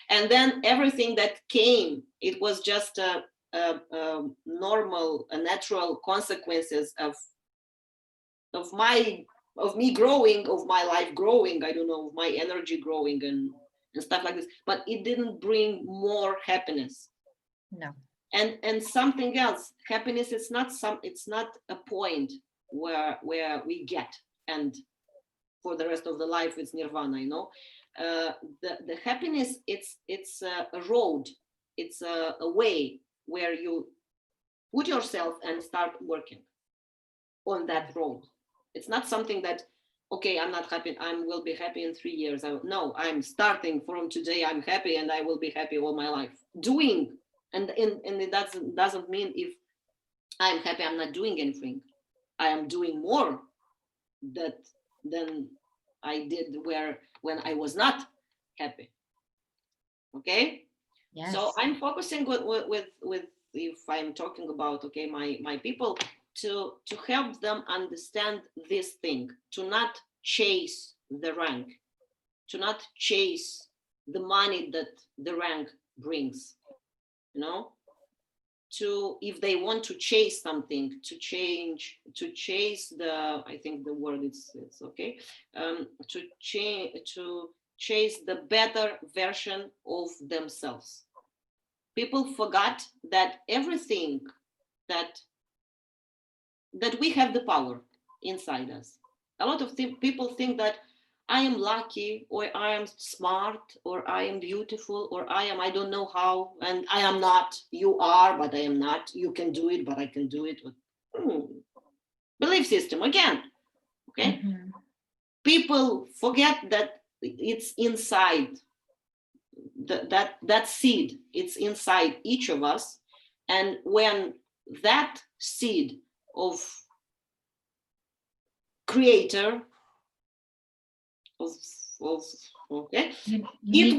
And then everything that came, it was just a normal, natural consequences of me growing, of my life growing, I don't know, of my energy growing and stuff like this. But it didn't bring more happiness. No. And something else, happiness is it's not a point where we get, and for the rest of the life it's nirvana, you know. The happiness, it's a road, it's a way where you put yourself and start working on that road. It's not something that, okay, I'm not happy, I will be happy in 3 years. No, I'm starting from today, I'm happy and I will be happy all my life. Doing, and it doesn't mean if I'm happy, I'm not doing anything. I am doing more than I did when I was not happy. Okay? Yes. So I'm focusing with if I'm talking about, okay, my people, to help them understand this thing, to not chase the rank, to not chase the money that the rank brings, you know, to, if they want to chase something, to chase the, I think the word it's okay, to chase the better version of themselves. People forgot that everything that we have the power inside us. A lot of people think that I am lucky, or I am smart, or I am beautiful, or I don't know how, and I am not. You are, but I am not. You can do it, but I can do it. Belief system again. Okay. Mm-hmm. People forget that it's inside. That seed, it's inside each of us, and when that seed of creator of okay, it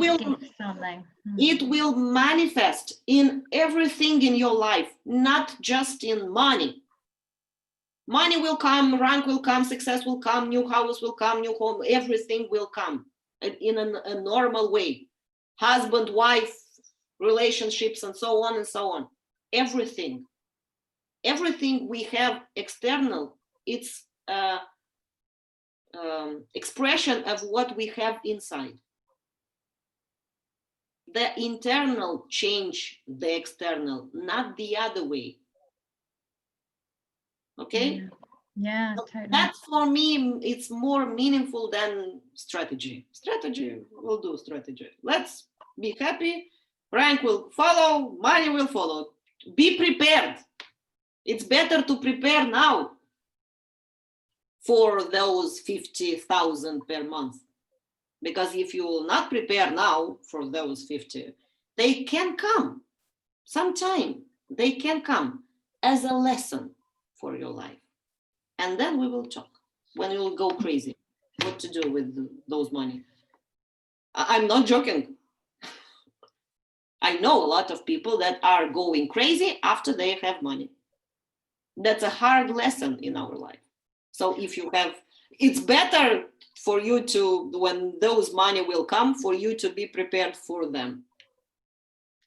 will manifest in everything in your life, not just in money. Money will come, rank will come, success will come, new house will come, new home, everything will come in a normal way. Husband, wife, relationships, and so on and so on. Everything we have external, it's expression of what we have inside. The internal change the external, not the other way. Okay? Yeah, totally. That's, for me, it's more meaningful than strategy. Strategy, we'll do strategy. Let's be happy. Rank will follow, money will follow. Be prepared. It's better to prepare now for those 50,000 per month. Because if you will not prepare now for those 50, they can come sometime. They can come as a lesson for your life. And then we will talk when you will go crazy, what to do with those money. I'm not joking. I know a lot of people that are going crazy after they have money. That's a hard lesson in our life. So if you have, it's better for you to, when those money will come, for you to be prepared for them.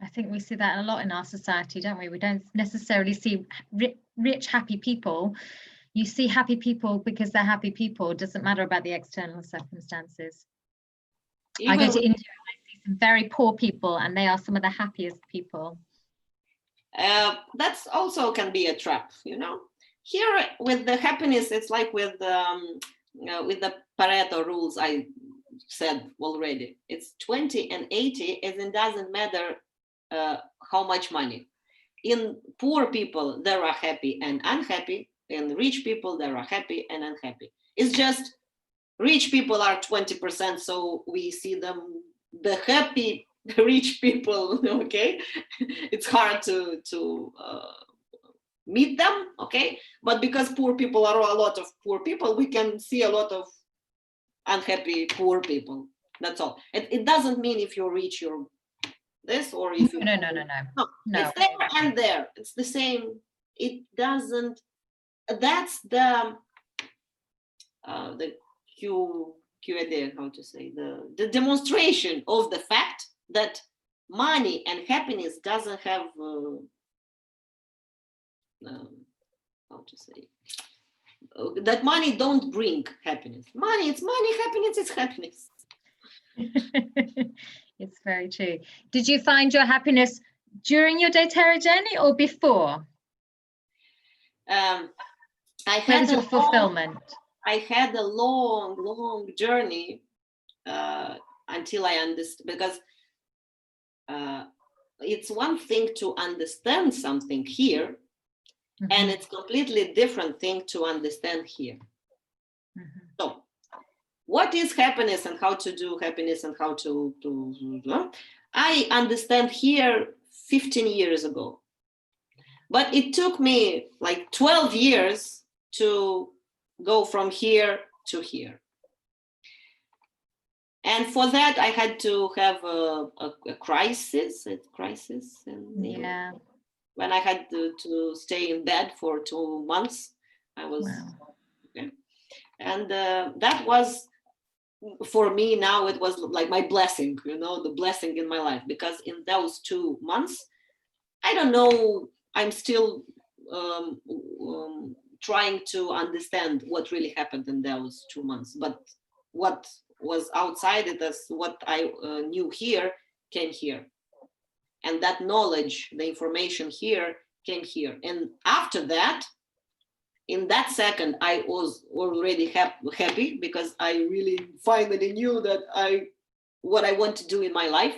I think we see that a lot in our society, don't we? We don't necessarily see rich, happy people. You see happy people because they're happy people. It doesn't matter about the external circumstances. I go to India and I see some very poor people, and they are some of the happiest people. That's also can be a trap, you know. Here with the happiness, it's like with the Pareto rules I said already. It's 20 and 80, and it doesn't matter how much money. In poor people, there are happy and unhappy. In rich people, there are happy and unhappy. It's just rich people are 20%, so we see them, the happy rich people, okay? It's hard to meet them, okay? But because poor people are a lot of poor people, we can see a lot of unhappy poor people. That's all. It doesn't mean if you're rich, you're this, or if you... No. It's there and there. It's the same. It doesn't... That's the QAD, how to say, the demonstration of the fact that money and happiness doesn't have how to say, that money don't bring happiness. Money, it's money. Happiness is happiness. It's very true. Did you find your happiness during your doTERRA journey or before? I had your fulfillment. I had a long journey until I understood, because it's one thing to understand something here, mm-hmm. and it's completely different thing to understand here. Mm-hmm. So, what is happiness and how to do happiness and how to I understand here 15 years ago. But it took me like 12 years to go from here to here. And for that, I had to have a crisis. And, yeah. When I had to stay in bed for 2 months, I was, wow. Okay. And that was, for me now, it was like my blessing, you know, the blessing in my life. Because in those 2 months, I don't know, I'm still trying to understand what really happened in those 2 months. But what was outside it, as what I knew here, came here. And that knowledge, the information here, came here. And after that, in that second, I was already happy, because I really finally knew that what I want to do in my life.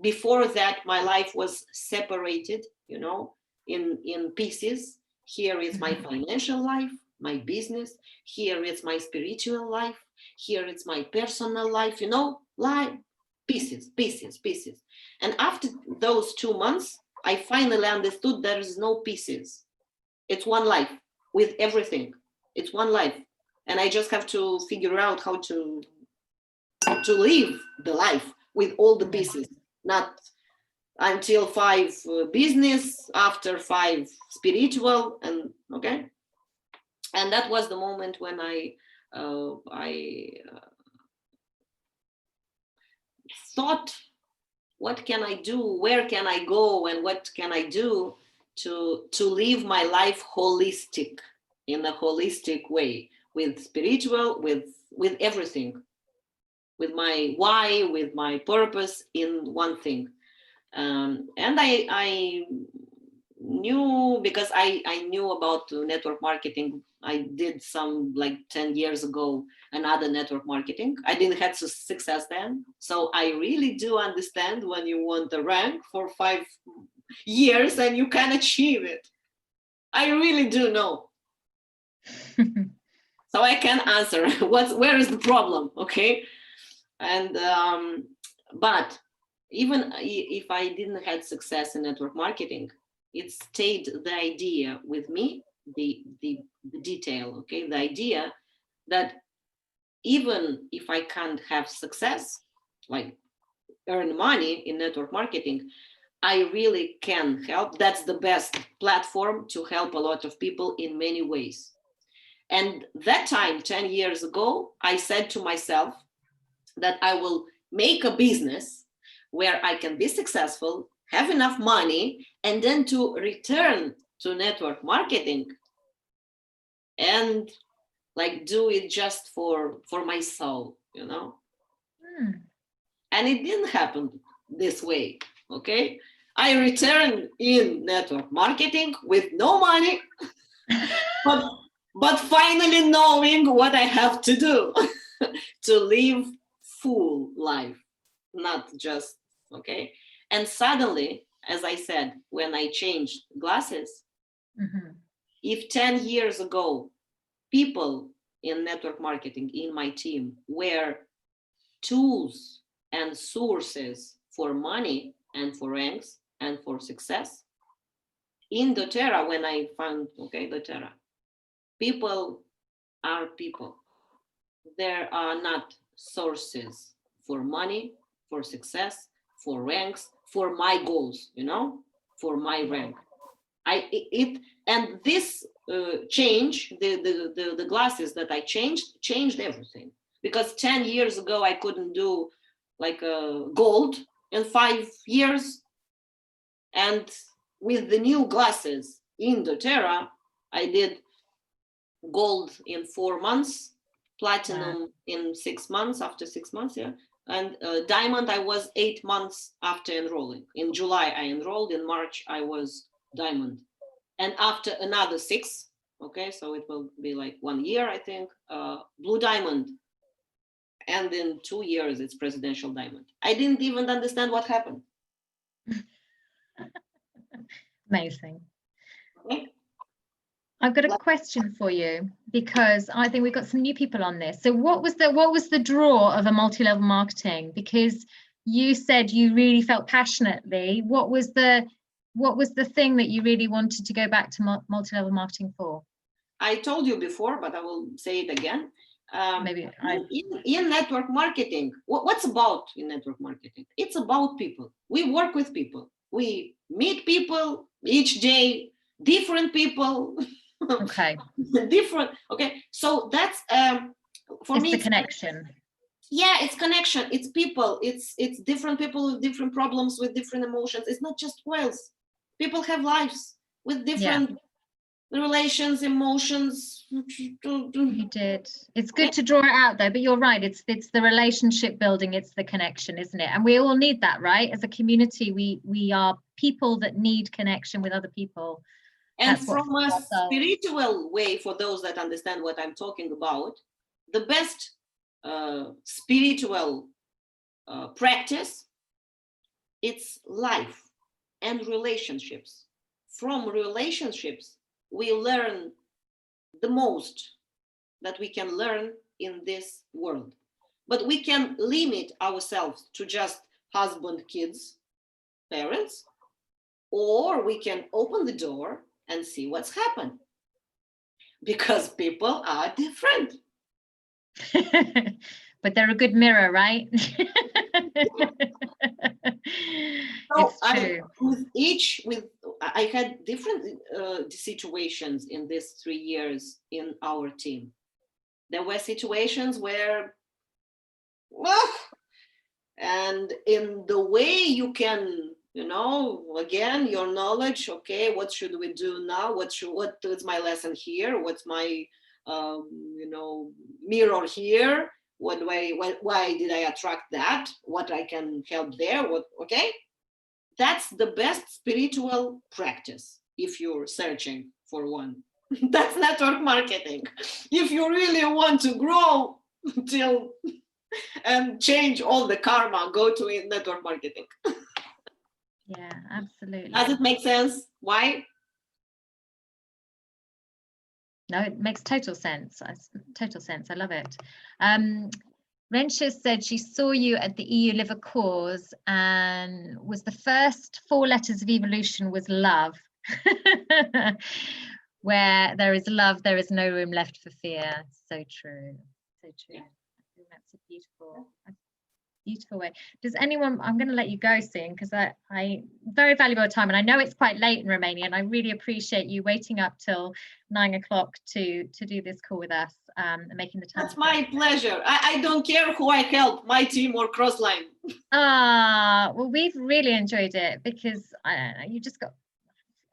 Before that, my life was separated, you know, in pieces. Here is my financial life, my business. Here is my spiritual life. Here is my personal life, you know, life, pieces. And after those 2 months, I finally understood there is no pieces. It's one life with everything. It's one life. And I just have to figure out how to live the life with all the pieces, not until 5 business, after 5 spiritual, and okay. And that was the moment when I thought, what can I do? Where can I go? And what can I do to live my life holistic, in a holistic way, with spiritual, with everything, with my why, with my purpose in one thing. And I knew, because I knew about network marketing. I did some like 10 years ago, another network marketing. I didn't have success then. So I really do understand when you want the rank for 5 years and you can achieve it. I really do know. So I can answer where is the problem, okay? And but even if I didn't have success in network marketing, it stayed the idea with me, the detail, okay, the idea that even if I can't have success, like earn money in network marketing, I really can help. That's the best platform to help a lot of people in many ways. And that time, 10 years ago, I said to myself that I will make a business where I can be successful, have enough money, and then to return to network marketing and like do it just for my soul, you know. And it didn't happen this way, okay? I returned in network marketing with no money, but finally knowing what I have to do to live full life, not just, okay? And suddenly, as I said, when I changed glasses, if 10 years ago, people in network marketing in my team were tools and sources for money and for ranks and for success, in doTERRA, when I found, okay, doTERRA, people are people. There are not sources for money, for success, for ranks, for my goals, you know, for my rank. And this change, the glasses that I changed everything. Because 10 years ago, I couldn't do like gold in 5 years. And with the new glasses in doTERRA, I did gold in 4 months, platinum in 6 months, after 6 months, yeah. And diamond, I was 8 months after enrolling. In July, I enrolled. In March, I was diamond. And after another 6, okay, so it will be like 1 year, I think, blue diamond. And in 2 years, it's presidential diamond. I didn't even understand what happened. Amazing. Okay. I've got a question for you, because I think we've got some new people on this. So what was the draw of a multi-level marketing? Because you said you really felt passionately. What was the thing that you really wanted to go back to multi-level marketing for? I told you before, but I will say it again. Maybe in network marketing, what's about in network marketing? It's about people. We work with people. We meet people each day, different people. Okay. Different. Okay. So that's for me. It's the connection. Yeah, it's connection. It's people. It's different people with different problems, with different emotions. It's not just wealth. People have lives with different relations, emotions. You did. It's good to draw it out though, but you're right. It's the relationship building. It's the connection, isn't it? And we all need that, right? As a community, we are people that need connection with other people. And from a spiritual way, for those that understand what I'm talking about, the best spiritual practice, it's life and relationships. From relationships, we learn the most that we can learn in this world. But we can limit ourselves to just husband, kids, parents, or we can open the door and see what's happened. Because people are different. But they're a good mirror, right? So it's true. I had different situations in these 3 years in our team. There were situations where, and in the way you can, you know, again, your knowledge, okay, what should we do now? What is my lesson here? What's my, you know, mirror here? Why did I attract that? What I can help there? Okay? That's the best spiritual practice if you're searching for one. That's network marketing. If you really want to grow and change all the karma, go to network marketing. Yeah, absolutely. Does it make sense? Why? No, it makes total sense. Total sense. I love it. Rensha said she saw you at the EU Live a Cause and was the first 4 letters of evolution was love. Where there is love, there is no room left for fear. So true. So true. I think that's a beautiful way. Does anyone, I'm going to let you go soon because I very valuable time, and I know it's quite late in Romania, and I really appreciate you waiting up till 9 o'clock to do this call with us, and making the time. That's my pleasure. I don't care who I help, my team or Crossline. Well, we've really enjoyed it because I don't know, you just got,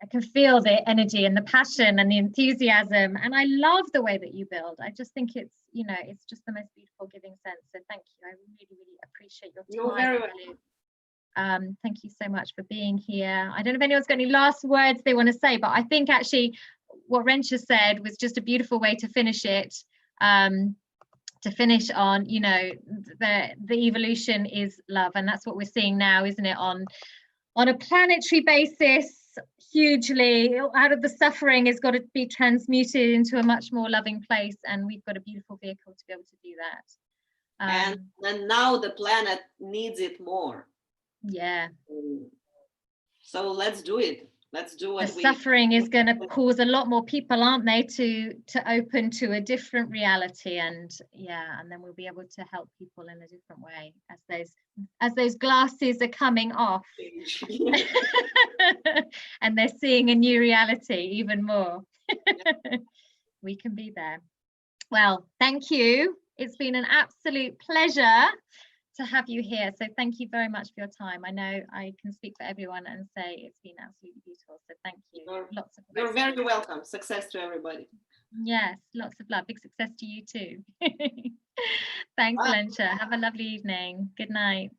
I can feel the energy and the passion and the enthusiasm, and I love the way that you build. I just think it's, you know, it's just the most beautiful giving sense. So thank you. I really appreciate your time. You're very welcome. Thank you so much for being here. I don't know if anyone's got any last words they want to say, but I think actually what Rensha said was just a beautiful way to finish it. To finish on, you know, the evolution is love, and that's what we're seeing now, isn't it? On a planetary basis, hugely out of the suffering has got to be transmuted into a much more loving place, and we've got a beautiful vehicle to be able to do that. And now the planet needs it more. Yeah. So let's do it. Let's do what the suffering is going to cause a lot more people, aren't they, to open to a different reality, and and then we'll be able to help people in a different way as those glasses are coming off and they're seeing a new reality even more. We can be there. Well, thank you. It's been an absolute pleasure to have you here. So thank you very much for your time. I know I can speak for everyone and say it's been absolutely beautiful. So thank you. You're very welcome. Success to everybody. Yes, lots of love. Big success to you too. Thanks, Elena. Have a lovely evening. Good night.